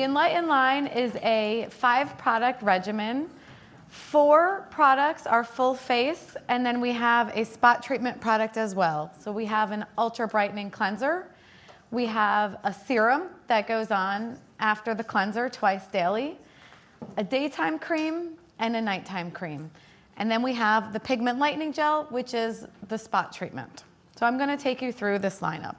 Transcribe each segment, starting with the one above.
Enlighten line is a 5-product regimen. 4 products are full face, and then we have a spot treatment product as well. So we have an ultra brightening cleanser. We have a serum that goes on after the cleanser twice daily, a daytime cream, and a nighttime cream. And then we have the pigment lightening gel, which is the spot treatment. So I'm going to take you through this lineup.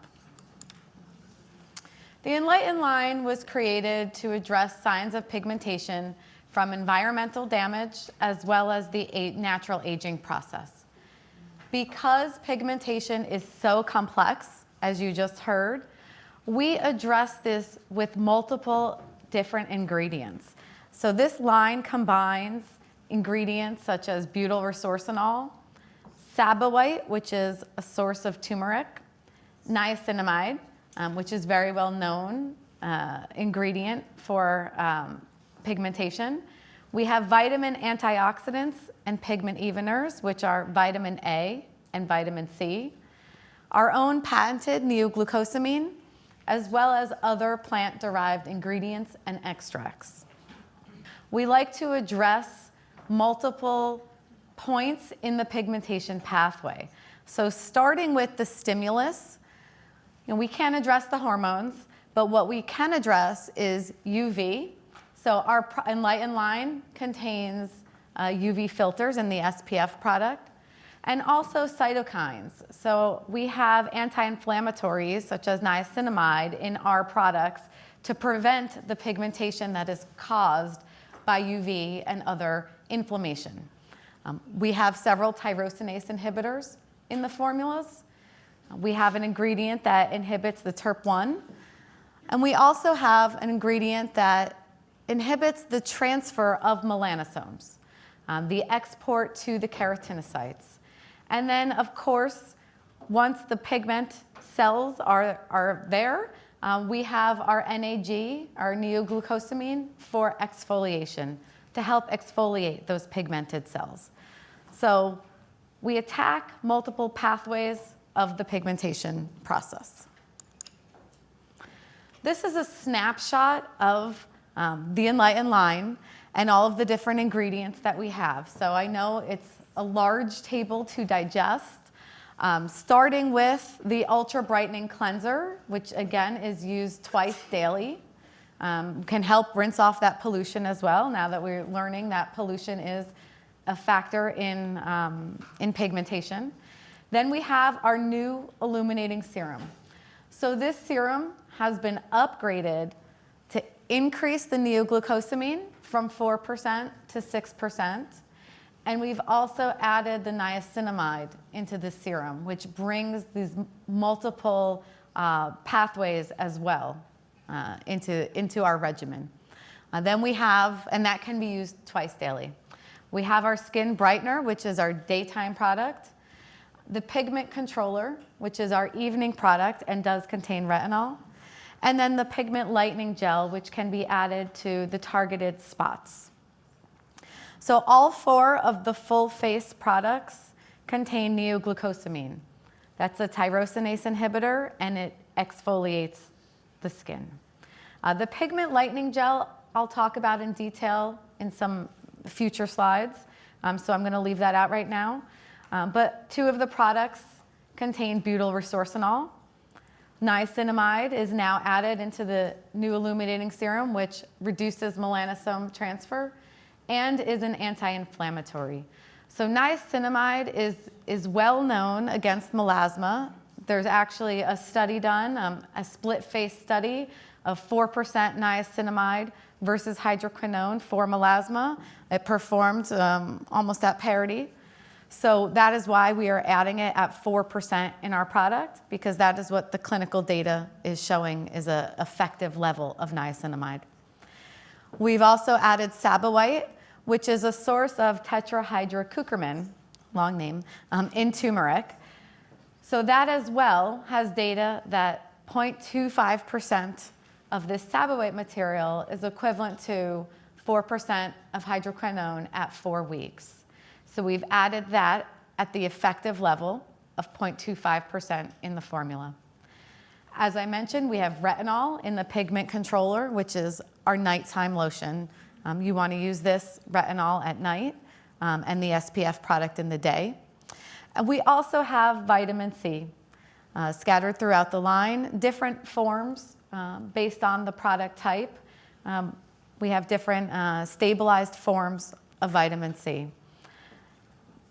The Enlighten line was created to address signs of pigmentation from environmental damage as well as the natural aging process. Because pigmentation is so complex, as you just heard, we address this with multiple different ingredients. So this line combines ingredients such as butyl resorcinol, sabawite, which is a source of turmeric, niacinamide, which is very well known ingredient for pigmentation. We have vitamin antioxidants and pigment eveners, which are vitamin A and vitamin C, our own patented NeoGlucosamine, as well as other plant-derived ingredients and extracts. We like to address multiple points in the pigmentation pathway. So starting with the stimulus, we can't address the hormones, but what we can address is UV. So our Enlighten line contains UV filters in the SPF product, and also cytokines. So we have anti-inflammatories such as niacinamide in our products to prevent the pigmentation that is caused by UV and other inflammation. We have several tyrosinase inhibitors in the formulas. We have an ingredient that inhibits the TERP1, and we also have an ingredient that inhibits the transfer of melanosomes, the export to the keratinocytes. And then, of course, once the pigment cells are there, we have our NAG, our neoglucosamine, for exfoliation, to help exfoliate those pigmented cells. So we attack multiple pathways of the pigmentation process. This is a snapshot of the Enlighten line and all of the different ingredients that we have. So I know it's a large table to digest, starting with the ultra brightening cleanser, which again is used twice daily. Can help rinse off that pollution as well, now that we're learning that pollution is a factor in pigmentation. Then we have our new illuminating serum. So this serum has been upgraded to increase the neoglucosamine from 4% to 6%. And we've also added the niacinamide into the serum, which brings these multiple pathways as well into our regimen. Then we have, and that can be used twice daily. We have our skin brightener, which is our daytime product. The pigment controller, which is our evening product and does contain retinol. And then the pigment lightening gel, which can be added to the targeted spots. So all 4 of the full face products contain neoglucosamine. That's a tyrosinase inhibitor, and it exfoliates the skin. The pigment lightening gel I'll talk about in detail in some future slides, so I'm going to leave that out right now. But 2 of the products contain butyl resorcinol. Niacinamide is now added into the new illuminating serum, which reduces melanosome transfer and is an anti-inflammatory. So niacinamide is well known against melasma. There's actually a study done, a split-face study of 4% niacinamide versus hydroquinone for melasma. It performed almost at parity. So that is why we are adding it at 4% in our product, because that is what the clinical data is showing is an effective level of niacinamide. We've also added sabawite, which is a source of tetrahydrocurcumin, long name, in turmeric. So that as well has data that 0.25% of this sabawite material is equivalent to 4% of hydroquinone at 4 weeks. So we've added that at the effective level of 0.25% in the formula. As I mentioned, we have retinol in the pigment controller, which is our nighttime lotion. You want to use this retinol at night and the SPF product in the day. And we also have vitamin C scattered throughout the line, different forms based on the product type. We have different stabilized forms of vitamin C.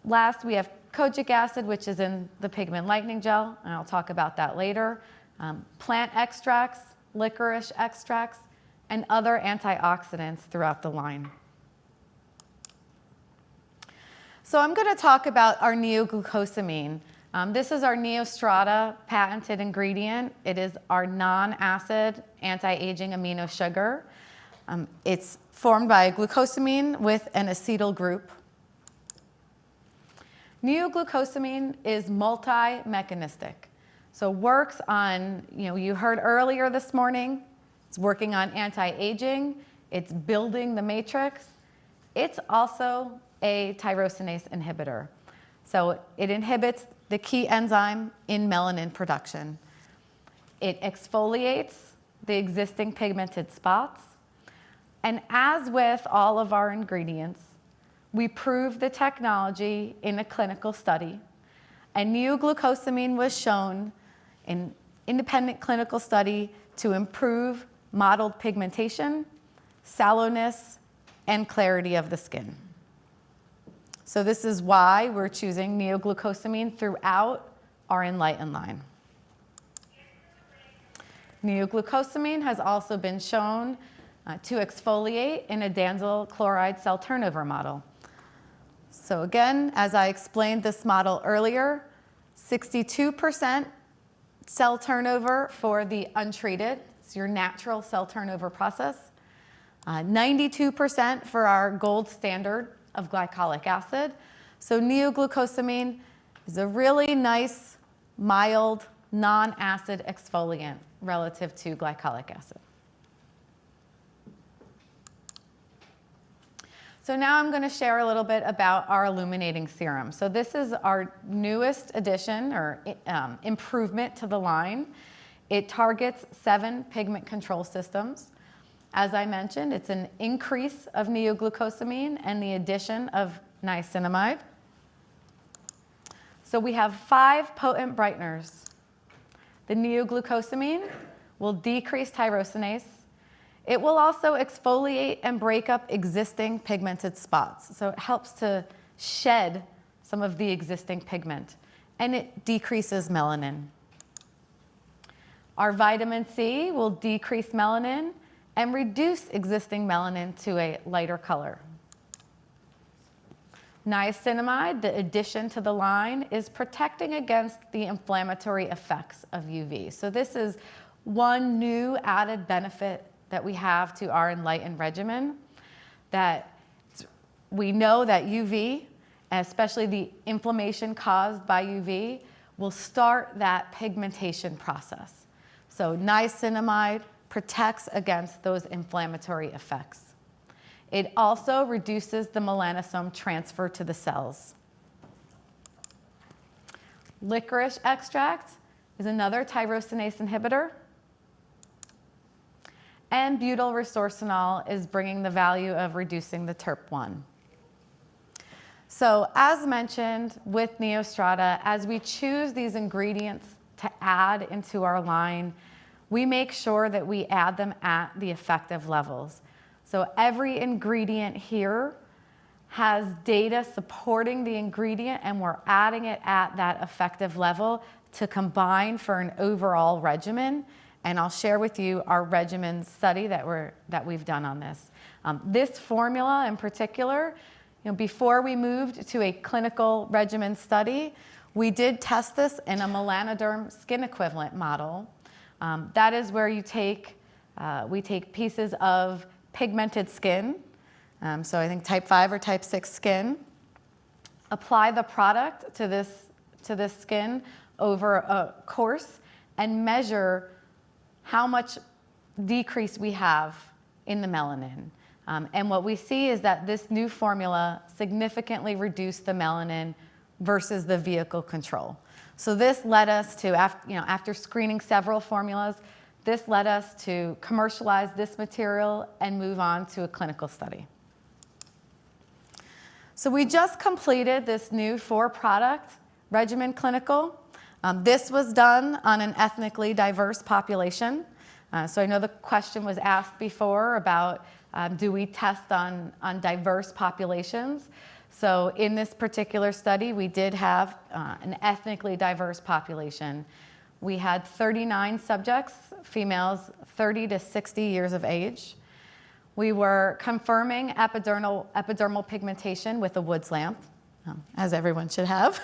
Last, we have kojic acid, which is in the pigment lightening gel, and I'll talk about that later. Plant extracts, licorice extracts, and other antioxidants throughout the line. So I'm going to talk about our NeoGlucosamine. This is our NeoStrata patented ingredient. It is our non-acid anti-aging amino sugar. It's formed by glucosamine with an acetyl group. NeoGlucosamine is multi-mechanistic. So works on, you heard earlier this morning, it's working on anti-aging, it's building the matrix. It's also a tyrosinase inhibitor. So it inhibits the key enzyme in melanin production. It exfoliates the existing pigmented spots. And as with all of our ingredients, we proved the technology in a clinical study. And NeoGlucosamine was shown in independent clinical study to improve mottled pigmentation, sallowness, and clarity of the skin. So this is why we're choosing NeoGlucosamine throughout our Enlighten line. NeoGlucosamine has also been shown to exfoliate in a danzyl chloride cell turnover model. So again, as I explained this model earlier, 62% cell turnover for the untreated. It's your natural cell turnover process. 92% for our gold standard of glycolic acid. So NeoGlucosamine is a really nice, mild, non-acid exfoliant relative to glycolic acid. So now I'm going to share a little bit about our illuminating serum. So this is our newest addition or improvement to the line. It targets 7 pigment control systems. As I mentioned, it's an increase of NeoGlucosamine and the addition of niacinamide. So we have 5 potent brighteners. The NeoGlucosamine will decrease tyrosinase. It will also exfoliate and break up existing pigmented spots. So it helps to shed some of the existing pigment, and it decreases melanin. Our vitamin C will decrease melanin and reduce existing melanin to a lighter color. Niacinamide, the addition to the line, is protecting against the inflammatory effects of UV. So this is one new added benefit that we have to our Enlighten regimen, that we know that UV, especially the inflammation caused by UV, will start that pigmentation process. So niacinamide protects against those inflammatory effects. It also reduces the melanosome transfer to the cells. Licorice extract is another tyrosinase inhibitor. And butyl resorcinol is bringing the value of reducing the TERP1. So as mentioned with NeoStrata, as we choose these ingredients to add into our line, we make sure that we add them at the effective levels. So every ingredient here has data supporting the ingredient, and we're adding it at that effective level to combine for an overall regimen. And I'll share with you our regimen study that we've done on this. This formula in particular, before we moved to a clinical regimen study, we did test this in a melanoderm skin equivalent model. That is where we take pieces of pigmented skin, so I think type 5 or type 6 skin, apply the product to this skin over a course, and measure how much decrease we have in the melanin. And what we see is that this new formula significantly reduced the melanin versus the vehicle control. So this led us to, after screening several formulas, this led us to commercialize this material and move on to a clinical study. So we just completed this new 4-product regimen clinical. This was done on an ethnically diverse population. So I know the question was asked before about do we test on diverse populations? So in this particular study, we did have an ethnically diverse population. We had 39 subjects, females 30 to 60 years of age. We were confirming epidermal pigmentation with a Woods lamp, as everyone should have.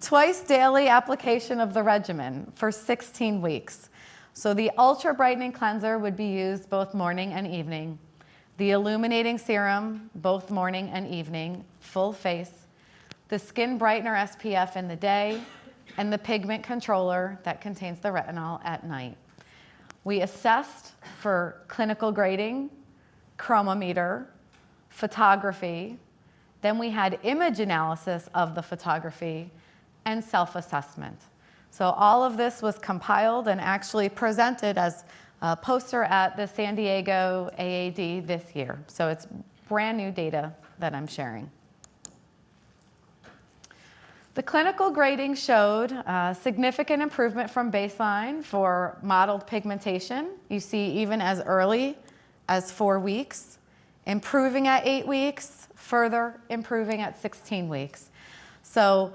Twice daily application of the regimen for 16 weeks. So the Ultra Brightening Cleanser would be used both morning and evening. The Illuminating Serum, both morning and evening, full face. The Skin Brightener SPF in the day, and the Pigment Controller that contains the retinol at night. We assessed for clinical grading, chromometer, photography. Then we had image analysis of the photography and self-assessment. So all of this was compiled and actually presented as a poster at the San Diego AAD this year. So it's brand new data that I'm sharing. The clinical grading showed significant improvement from baseline for mottled pigmentation. You see even as early as 4 weeks, improving at 8 weeks, further improving at 16 weeks. So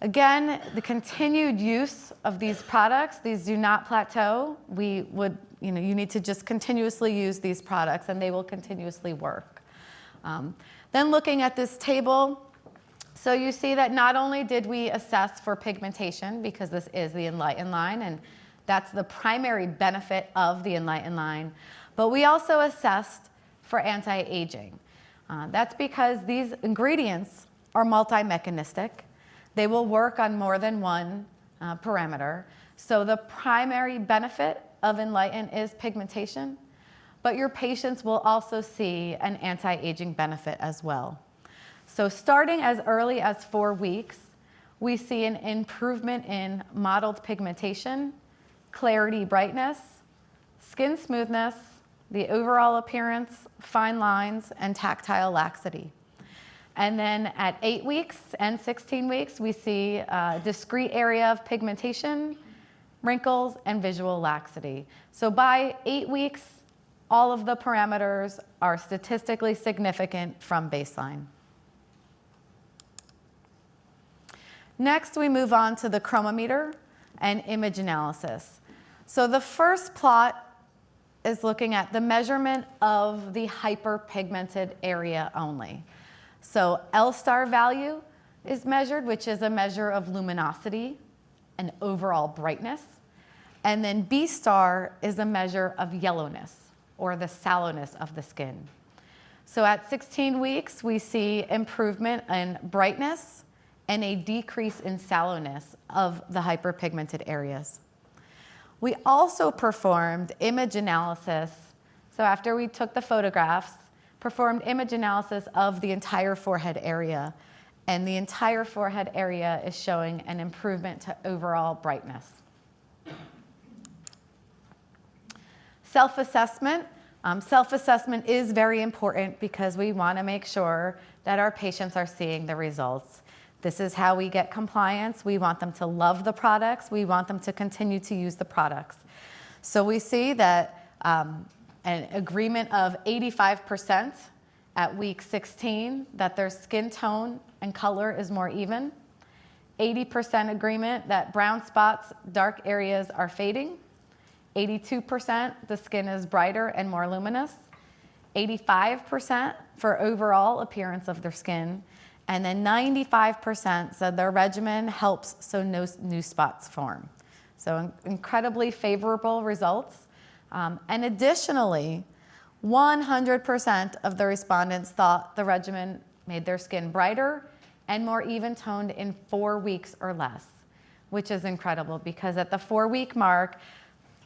again, the continued use of these products, these do not plateau. You need to just continuously use these products and they will continuously work. Then looking at this table, so you see that not only did we assess for pigmentation, because this is the Enlighten line, and that's the primary benefit of the Enlighten line, but we also assessed for anti-aging. That's because these ingredients are multi-mechanistic. They will work on more than one parameter. So the primary benefit of Enlighten is pigmentation, but your patients will also see an anti-aging benefit as well. So starting as early as 4 weeks, we see an improvement in mottled pigmentation, clarity, brightness, skin smoothness, the overall appearance, fine lines, and tactile laxity. And then at 8 weeks and 16 weeks, we see a discrete area of pigmentation, wrinkles, and visual laxity. So by 8 weeks, all of the parameters are statistically significant from baseline. Next, we move on to the chromometer and image analysis. So the first plot is looking at the measurement of the hyperpigmented area only. So L star value is measured, which is a measure of luminosity and overall brightness. And then B star is a measure of yellowness, or the sallowness of the skin. So at 16 weeks, we see improvement in brightness and a decrease in sallowness of the hyperpigmented areas. We also performed image analysis. So after we took the photographs, performed image analysis of the entire forehead area. And the entire forehead area is showing an improvement to overall brightness. Self-assessment. Self-assessment is very important because we want to make sure that our patients are seeing the results. This is how we get compliance. We want them to love the products. We want them to continue to use the products. So we see that an agreement of 85% at week 16 that their skin tone and color is more even. 80% agreement that brown spots, dark areas are fading. 82% the skin is brighter and more luminous. 85% for overall appearance of their skin. And then 95% said their regimen helps so no new spots form. So incredibly favorable results. And additionally, 100% of the respondents thought the regimen made their skin brighter and more even toned in 4 weeks or less, which is incredible because at the 4-week mark,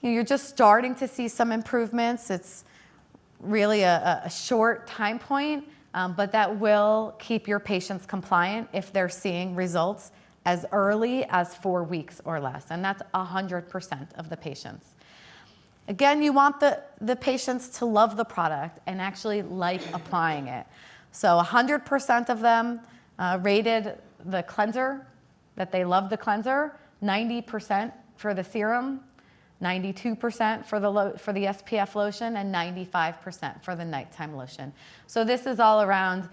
you're just starting to see some improvements. It's really a short time point, but that will keep your patients compliant if they're seeing results as early as 4 weeks or less, and that's 100% of the patients. Again, you want the patients to love the product and actually like applying it. So 100% of them rated the cleanser, that they love the cleanser, 90% for the serum, 92% for the SPF lotion, and 95% for the nighttime lotion. So this is all around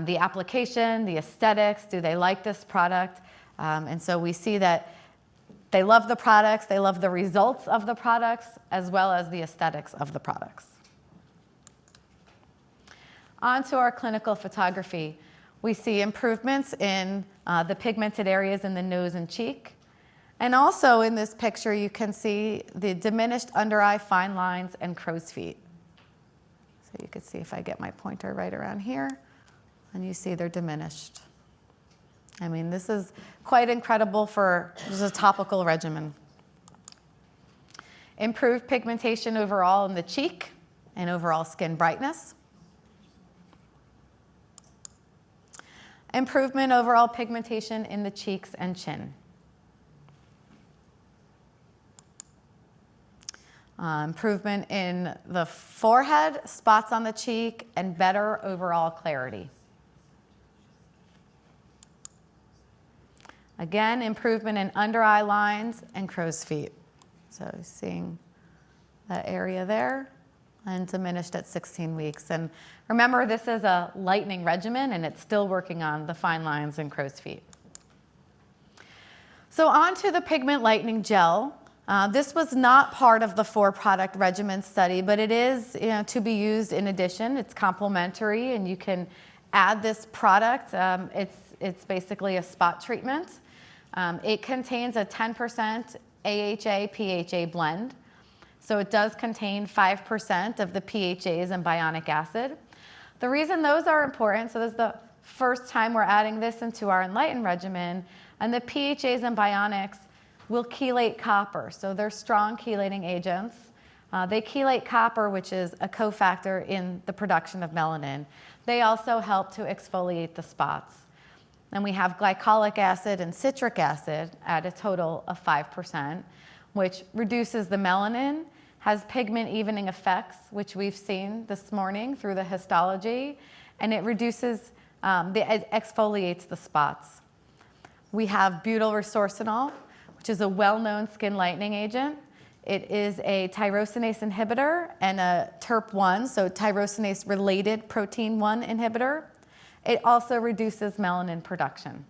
the application, the aesthetics, do they like this product? And so we see that they love the products, they love the results of the products, as well as the aesthetics of the products. On to our clinical photography. We see improvements in the pigmented areas in the nose and cheek. And also in this picture, you can see the diminished under eye fine lines and crow's feet. So you can see if I get my pointer right around here, and you see they're diminished. I mean, this is quite incredible for just a topical regimen. Improved pigmentation overall in the cheek and overall skin brightness. Improvement overall pigmentation in the cheeks and chin. Improvement in the forehead, spots on the cheek, and better overall clarity. Again, improvement in under eye lines and crow's feet. So seeing that area there, and diminished at 16 weeks. And remember, this is a lightening regimen, and it's still working on the fine lines and crow's feet. So on to the pigment lightening gel. This was not part of the 4-product regimen study, but it is to be used in addition. It's complementary, and you can add this product. It's basically a spot treatment. It contains a 10% AHA-PHA blend. So it does contain 5% of the PHAs and bionic acid. The reason those are important, so this is the first time we're adding this into our Enlighten regimen, and the PHAs and bionics will chelate copper. So they're strong chelating agents. They chelate copper, which is a cofactor in the production of melanin. They also help to exfoliate the spots. And we have glycolic acid and citric acid at a total of 5%, which reduces the melanin, has pigment evening effects, which we've seen this morning through the histology, and it reduces, it exfoliates the spots. We have butyl resorcinol, which is a well-known skin lightening agent. It is a tyrosinase inhibitor and a TERP1, so tyrosinase-related protein 1 inhibitor. It also reduces melanin production.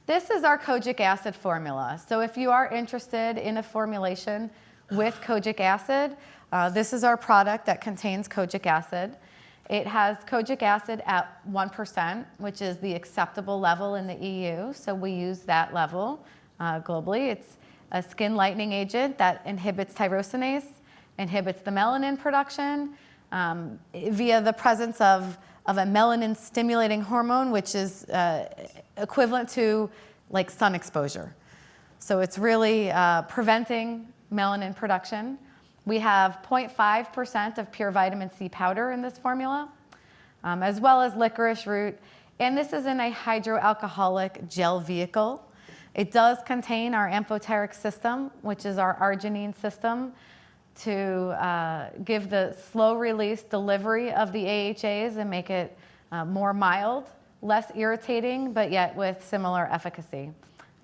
This is our kojic acid formula. So if you are interested in a formulation with kojic acid, this is our product that contains kojic acid. It has kojic acid at 1%, which is the acceptable level in the EU, so we use that level globally. It's a skin lightening agent that inhibits tyrosinase, inhibits the melanin production via the presence of a melanin stimulating hormone, which is equivalent to like sun exposure. So it's really preventing melanin production. We have 0.5% of pure vitamin C powder in this formula, as well as licorice root. And this is in a hydroalcoholic gel vehicle. It does contain our amphoteric system, which is our arginine system, to give the slow release delivery of the AHAs and make it more mild, less irritating, but yet with similar efficacy.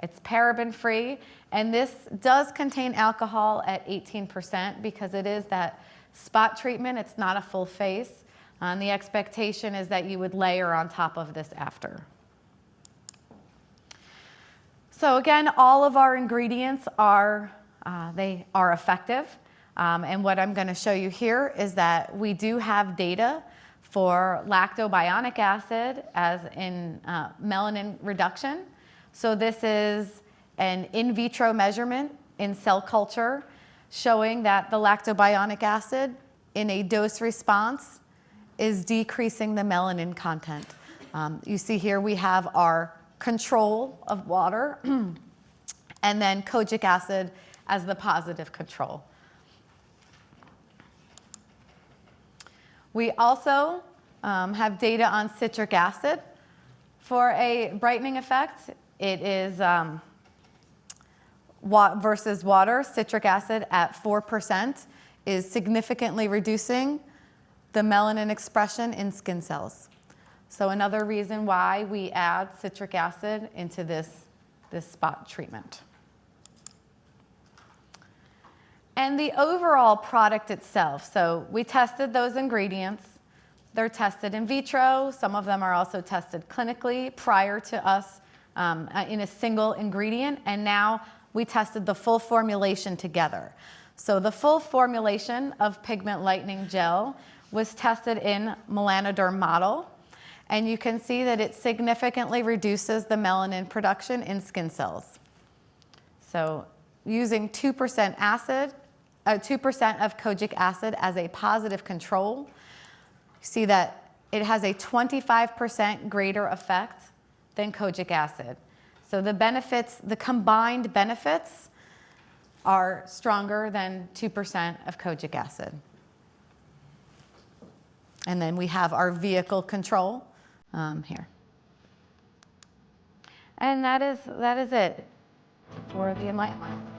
It's paraben-free, and this does contain alcohol at 18% because it is that spot treatment. It's not a full face. And the expectation is that you would layer on top of this after. So again, all of our ingredients are, they are effective. And what I'm going to show you here is that we do have data for lactobionic acid as in melanin reduction. So this is an in vitro measurement in cell culture showing that the lactobionic acid in a dose response is decreasing the melanin content. You see here we have our control of water and then kojic acid as the positive control. We also have data on citric acid for a brightening effect it is versus water, citric acid at 4% is significantly reducing the melanin expression in skin cells. So another reason why we add citric acid into this spot treatment. And the overall product itself, so we tested those ingredients. They're tested in vitro. Some of them are also tested clinically prior to us in a single ingredient. And now we tested the full formulation together. So the full formulation of Pigment Lightening Gel was tested in melanoderm model. And you can see that it significantly reduces the melanin production in skin cells. So using 2% acid, 2% of kojic acid as a positive control, you see that it has a 25% greater effect than kojic acid. So the benefits, the combined benefits are stronger than 2% of kojic acid. And then we have our vehicle control here. And that is it for the Enlighten line.